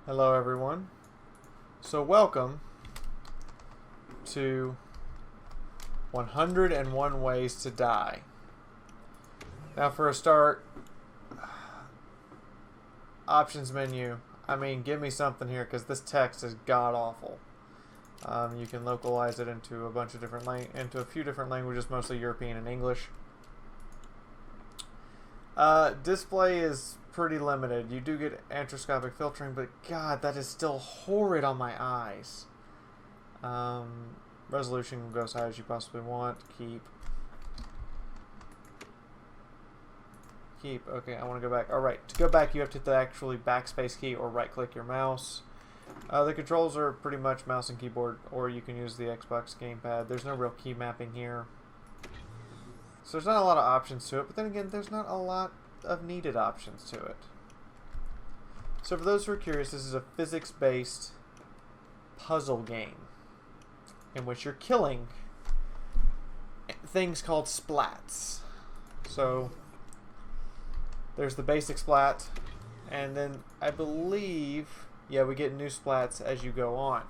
Hello everyone. So welcome to 101 Ways to Die. Now for a start, options menu. I mean, give me something here because this text is god-awful. You can localize it into a bunch of different a few different languages, mostly European and English. Display is pretty limited. You do get anthroposcopic filtering, but God, that is still horrid on my eyes. Resolution will go as high as you possibly want. Keep. Okay, I want to go back. Alright, to go back you have to hit the actually backspace key or right click your mouse. The controls are pretty much mouse and keyboard, or you can use the Xbox gamepad. There's no real key mapping here. So there's not a lot of options to it, but then again, there's not a lot of needed options to it. So for those who are curious, this is a physics-based puzzle game in which you're killing things called splats. So there's the basic splat, and then I believe, yeah, we get new splats as you go on.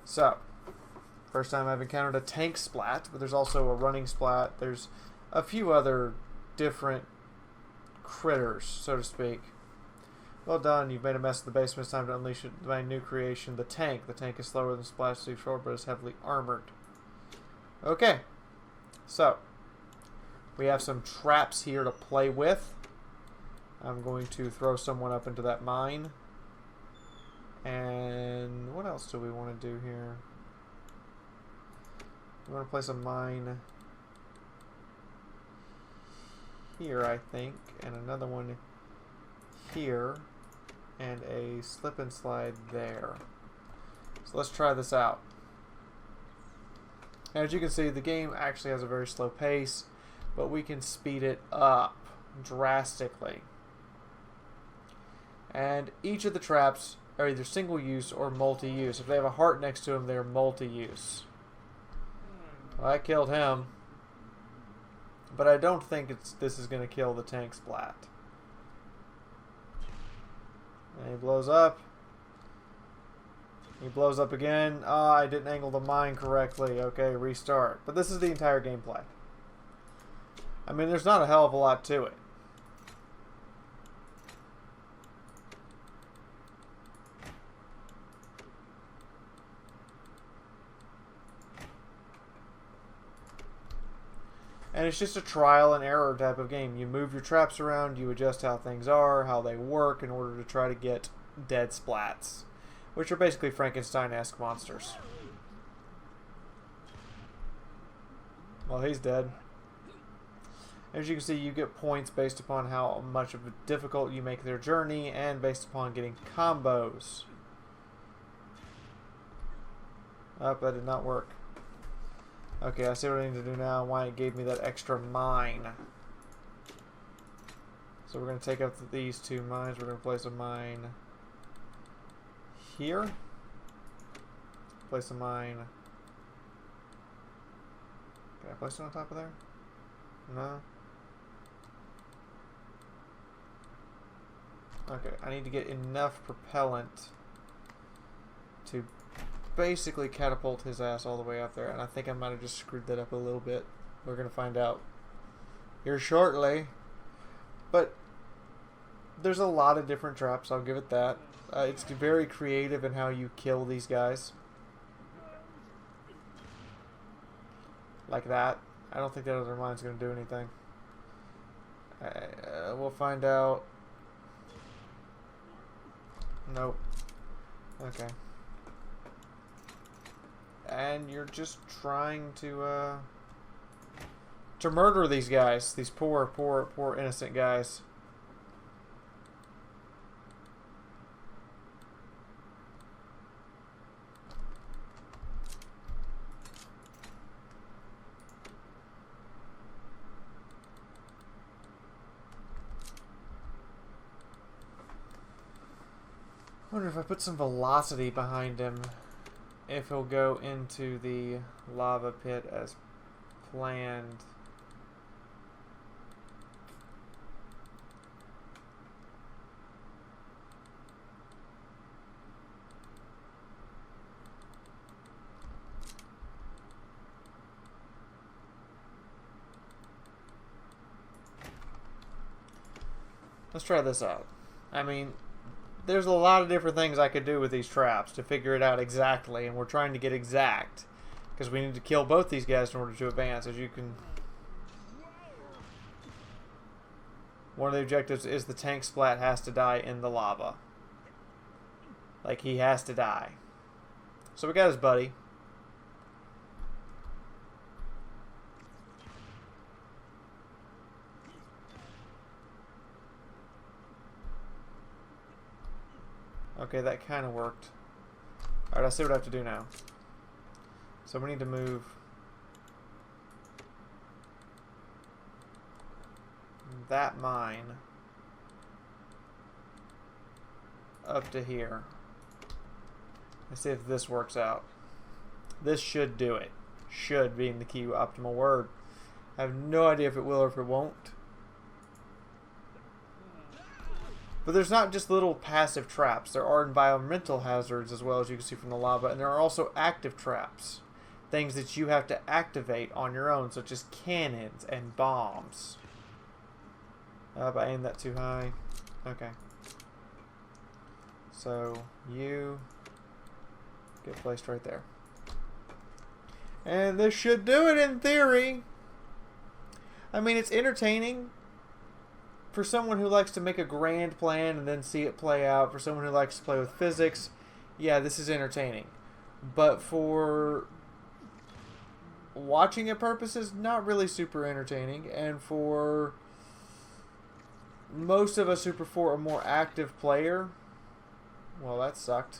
So first time I've encountered a tank splat, but there's also a running splat. There's a few other different critters, so to speak. Well done, you've made a mess of the basement. It's time to unleash my new creation, the tank. The tank is slower than Splash to short, but is heavily armored. Okay, so we have some traps here to play with. I'm going to throw someone up into that mine. And what else do we want to do here? We want to place a mine here, I think, and another one here, and a slip and slide there. So let's try this out. As you can see, the game actually has a very slow pace, but we can speed it up drastically. And each of the traps are either single use or multi-use. If they have a heart next to them, they're multi-use. Well, I killed him, but I don't think this is going to kill the tank splat. And he blows up. He blows up again. Ah, I didn't angle the mine correctly. Okay, restart. But this is the entire gameplay. I mean, there's not a hell of a lot to it. And it's just a trial and error type of game. You move your traps around, you adjust how things are, how they work in order to try to get dead splats, which are basically Frankenstein-esque monsters. Well, he's dead. As you can see, you get points based upon how much of a difficult you make their journey and based upon getting combos. Oh, that did not work. Okay, I see what I need to do now, why it gave me that extra mine. So we're going to take up these two mines. We're going to place a mine here. Place a mine. Can I place it on top of there? No. Okay, I need to get enough propellant to basically catapult his ass all the way up there, and I think I might have just screwed that up a little bit. We're gonna find out here shortly. But there's a lot of different traps, I'll give it that. It's very creative in how you kill these guys. Like that. I don't think that other mine's gonna do anything. We'll find out. Nope. Okay. And you're just trying to murder these guys, these poor innocent guys. I wonder if I put some velocity behind him, if he'll go into the lava pit as planned. Let's try this out. I mean, there's a lot of different things I could do with these traps to figure it out exactly, and we're trying to get exact because we need to kill both these guys in order to advance. As you can, one of the objectives is the tank splat has to die in the lava. Like, he has to die. So we got his buddy. Okay, that kind of worked. Alright, I see what I have to do now. So we need to move that mine up to here. Let's see if this works out. This should do it. Should being the key optimal word. I have no idea if it will or if it won't. But there's not just little passive traps. There are environmental hazards as well, as you can see from the lava. And there are also active traps. Things that you have to activate on your own, such as cannons and bombs. I aimed that too high. Okay. So, you get placed right there. And this should do it in theory. I mean, it's entertaining. For someone who likes to make a grand plan and then see it play out, for someone who likes to play with physics, yeah, this is entertaining. But for watching it purposes, not really super entertaining. And for most of us who prefer a more active player, well, that sucked.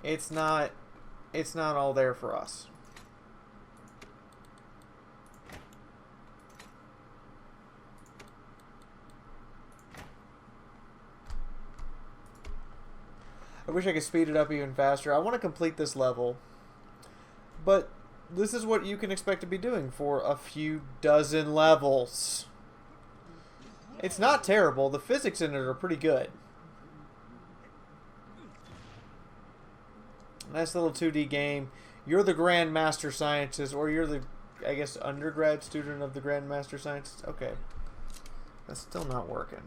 It's not all there for us. I wish I could speed it up even faster. I want to complete this level. But this is what you can expect to be doing for a few dozen levels. It's not terrible. The physics in it are pretty good. Nice little 2D game. You're the Grand Master Scientist, or you're the, I guess, undergrad student of the Grand Master Scientist. Okay. That's still not working.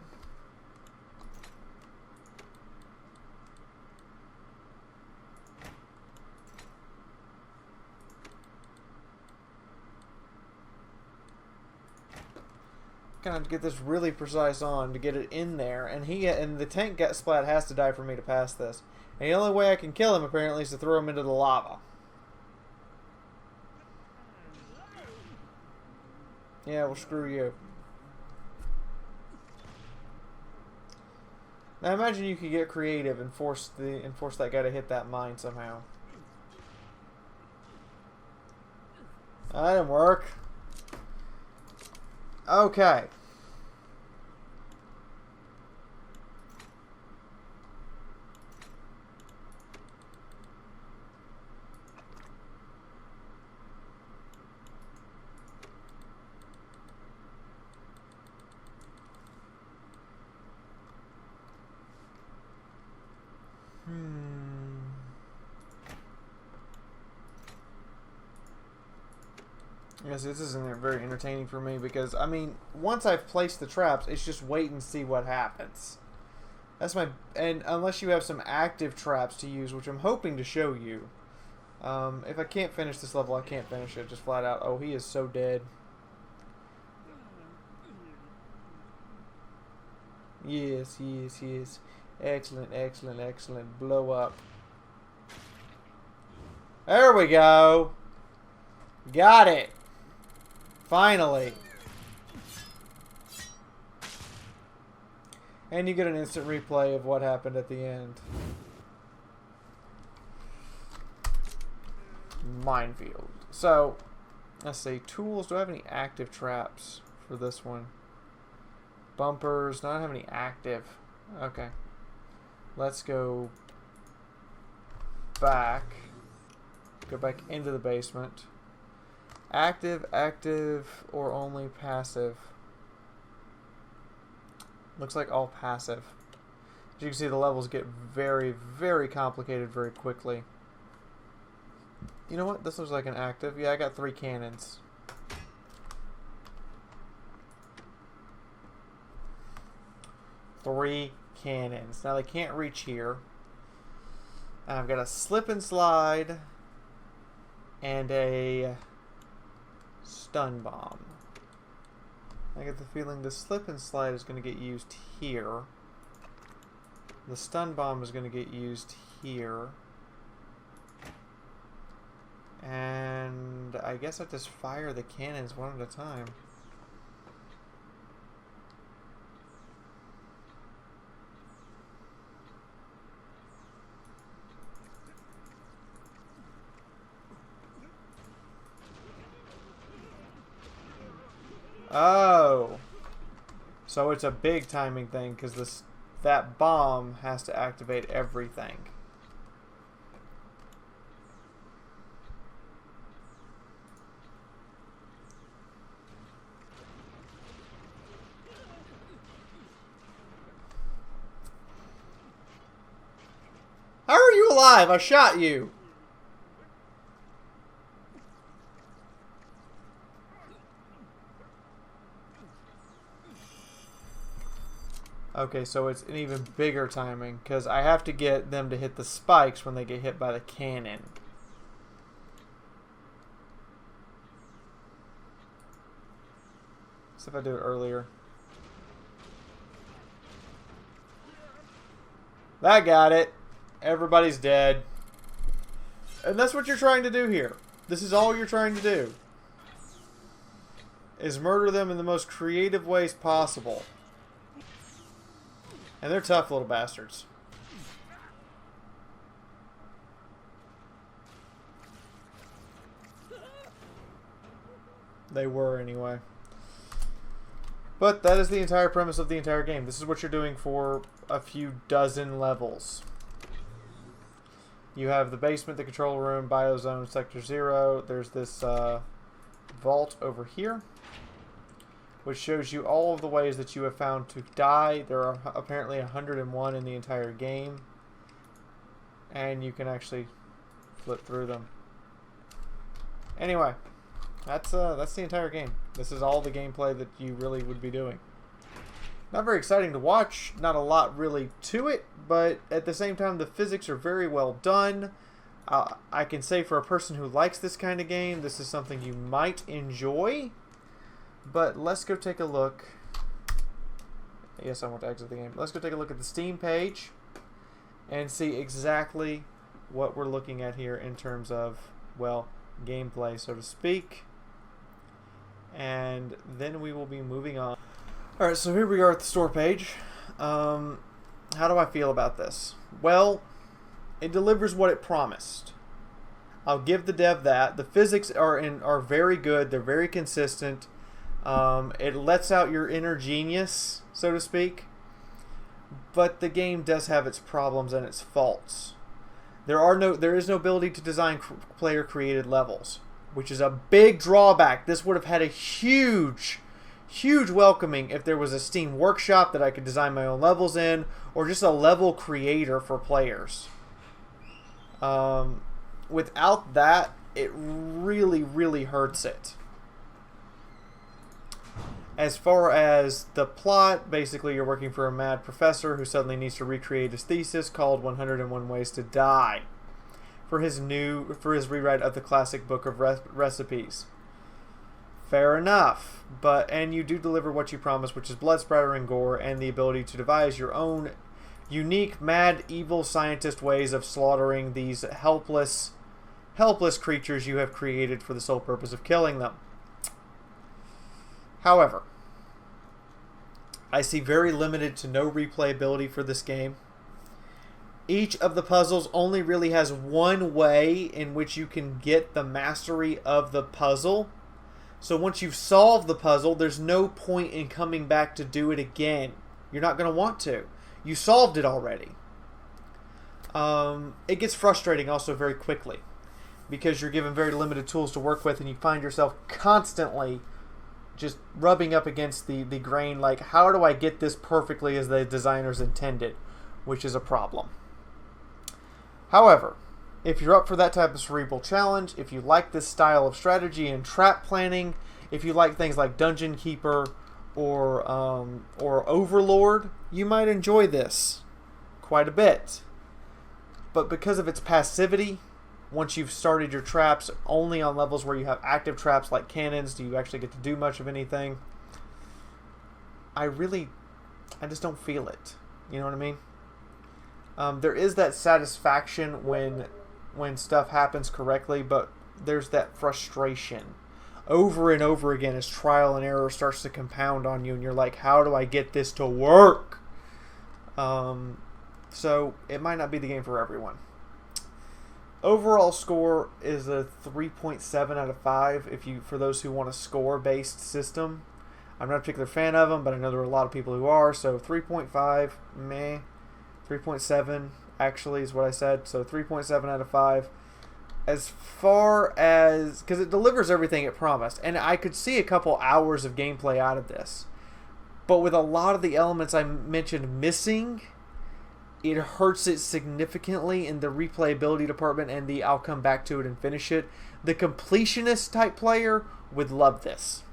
Kind of get this really precise on to get it in there, and the tank splat has to die for me to pass this. And the only way I can kill him apparently is to throw him into the lava. Yeah, well, screw you. Now imagine you could get creative and force that guy to hit that mine somehow. That didn't work. Okay. Yes, this isn't very entertaining for me because, I mean, once I've placed the traps, it's just wait and see what happens. That's my... And unless you have some active traps to use, which I'm hoping to show you. If I can't finish this level, I can't finish it. Just flat out. Oh, he is so dead. Yes, yes, yes. Excellent, excellent, excellent. Blow up. There we go. Got it. Finally. And you get an instant replay of what happened at the end. Minefield. So, let's see. Tools. Do I have any active traps for this one? Bumpers. Do I have any active? Okay. Let's go back. Go back into the basement. Active, active, or only passive? Looks like all passive. As you can see, the levels get very, very complicated very quickly. You know what? This looks like an active. Yeah, I got 3 cannons. 3 cannons. Now they can't reach here. And I've got a slip and slide and a stun bomb. I get the feeling the slip and slide is going to get used here. The stun bomb is going to get used here. And I guess I just fire the cannons one at a time. Oh, so it's a big timing thing because that bomb has to activate everything. How are you alive? I shot you. Okay, so it's an even bigger timing because I have to get them to hit the spikes when they get hit by the cannon. See if I do it earlier. That got it. Everybody's dead. And that's what you're trying to do here. This is all you're trying to do. Is murder them in the most creative ways possible. And they're tough little bastards. They were anyway. But that is the entire premise of the entire game. This is what you're doing for a few dozen levels. You have the basement, the control room, biozone, sector 0. There's this vault over here, which shows you all of the ways that you have found to die. There are apparently 101 in the entire game, and you can actually flip through them. Anyway, that's the entire game. This is all the gameplay that you really would be doing. Not very exciting to watch, not a lot really to it, but at the same time the physics are very well done. I can say for a person who likes this kind of game, this is something you might enjoy. But let's go take a look. Yes, I want to exit the game. Let's go take a look at the Steam page and see exactly what we're looking at here in terms of, well, gameplay, so to speak. And then we will be moving on. Alright, so here we are at the store page. How do I feel about this? Well, it delivers what it promised. I'll give the dev that. The physics are very good. They're very consistent. It lets out your inner genius, so to speak. But the game does have its problems and its faults. There is no ability to design player-created levels, which is a big drawback. This would have had a huge welcoming if there was a Steam workshop that I could design my own levels in, or just a level creator for players. Without that, it really hurts it. As far as the plot, basically you're working for a mad professor who suddenly needs to recreate his thesis called 101 Ways to Die for his rewrite of the classic book of recipes. Fair enough, and you do deliver what you promised, which is blood splatter and gore, and the ability to devise your own unique, mad, evil scientist ways of slaughtering these helpless creatures you have created for the sole purpose of killing them. However, I see very limited to no replayability for this game. Each of the puzzles only really has one way in which you can get the mastery of the puzzle. So once you've solved the puzzle, there's no point in coming back to do it again. You're not going to want to. You solved it already. It gets frustrating also very quickly because you're given very limited tools to work with, and you find yourself constantly just rubbing up against the grain, like, how do I get this perfectly as the designers intended, which is a problem. However, if you're up for that type of cerebral challenge, if you like this style of strategy and trap planning, if you like things like Dungeon Keeper or Overlord, you might enjoy this quite a bit. But because of its passivity, once you've started your traps only on levels where you have active traps like cannons, do you actually get to do much of anything? I just don't feel it. You know what I mean? There is that satisfaction when stuff happens correctly, but there's that frustration over and over again as trial and error starts to compound on you, and you're like, how do I get this to work? So it might not be the game for everyone. Overall score is a 3.7 out of 5 for those who want a score-based system. I'm not a particular fan of them, but I know there are a lot of people who are, so 3.5, meh. 3.7 actually is what I said, so 3.7 out of 5. As far as, because it delivers everything it promised, and I could see a couple hours of gameplay out of this, but with a lot of the elements I mentioned missing, it hurts it significantly in the replayability department and the I'll come back to it and finish it. The completionist type player would love this,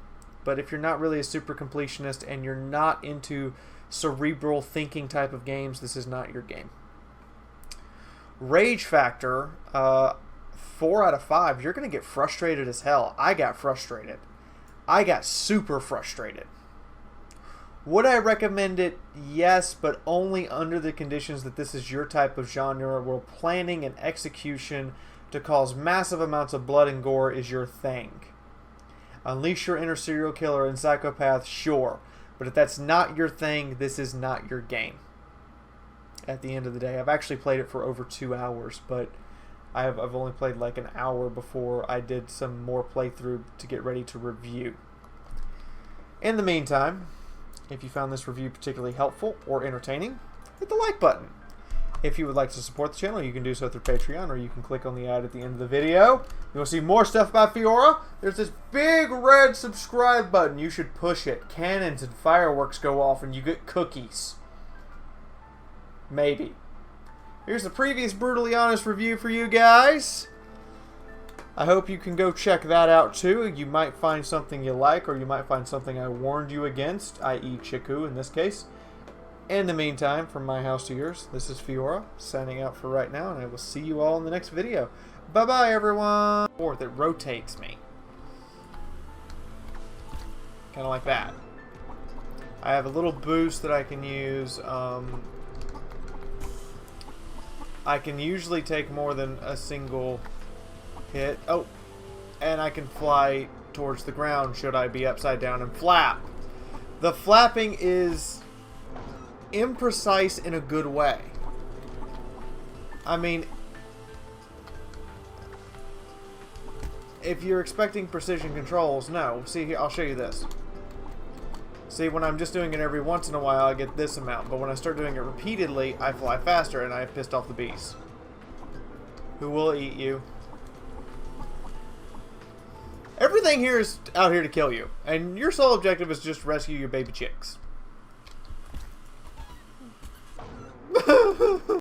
but if you're not really a super completionist and you're not into cerebral thinking type of games, this is not your game. Rage factor, 4 out of 5. You're going to get frustrated as hell. I got frustrated. I got super frustrated. Would I recommend it? Yes, but only under the conditions that this is your type of genre where planning and execution to cause massive amounts of blood and gore is your thing. Unleash your inner serial killer and psychopath, sure. But if that's not your thing, this is not your game. At the end of the day, I've actually played it for over 2 hours, but I've only played like an hour before I did some more playthrough to get ready to review. In the meantime, if you found this review particularly helpful or entertaining, hit the like button. If you would like to support the channel, you can do so through Patreon, or you can click on the ad at the end of the video. You want to see more stuff about Fiaura? There's this big red subscribe button. You should push it. Cannons and fireworks go off and you get cookies. Maybe. Here's the previous Brutally Honest review for you guys. I hope you can go check that out too. You might find something you like, or you might find something I warned you against, i.e. Chiku in this case. In the meantime, from my house to yours, this is Fiaura, signing out for right now, and I will see you all in the next video. Bye-bye, everyone! Or that rotates me. Kind of like that. I have a little boost that I can use. I can usually take more than a single hit. Oh, and I can fly towards the ground should I be upside down and flap. The flapping is imprecise in a good way. I mean, if you're expecting precision controls, no. See here, I'll show you this. See, when I'm just doing it every once in a while, I get this amount. But when I start doing it repeatedly, I fly faster and I have pissed off the bees. Who will eat you? Everything here is out here to kill you. And your sole objective is just rescue your baby chicks.